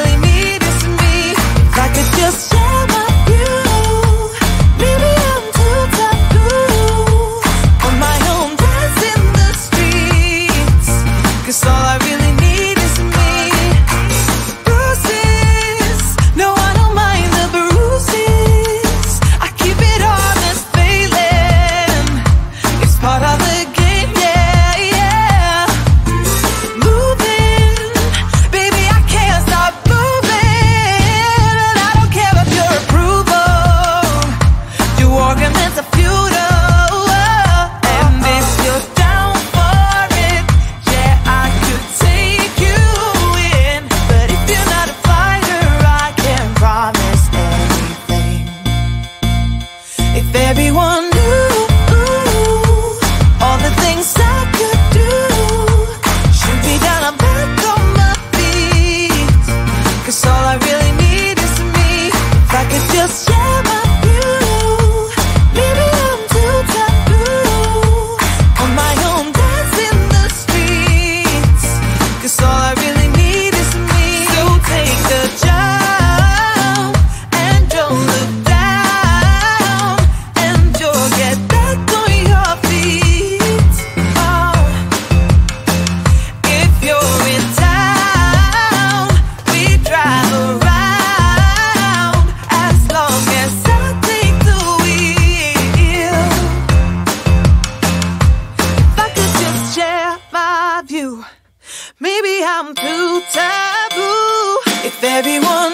really need is me. If I could just share my view. Maybe I'm too taboo on my own dance in the streets. 'Cause all I really need is me. Bruises, no, I don't mind the bruises. I keep it honest, failing. It's part of the game, yeah, yeah. Moving, baby, I can't stop moving. And I don't care about your approval. Your arguments are futile. And if you're down for it, yeah, I could take you in. But if you're not a fighter, I can't promise anything. If everyone knew all the things I could do, shoot me down, I'm back on my feet. 'Cause all I really need is me. If I could just share my view. Maybe I'm too taboo on my own dance in the streets. 'Cause all I really need is me. So take the jump and don't look down, and you'll get back on your feet. Oh. If you're in town, we drive around as long as I take the wheel. If I could just share my view. Maybe I'm too taboo. If everyone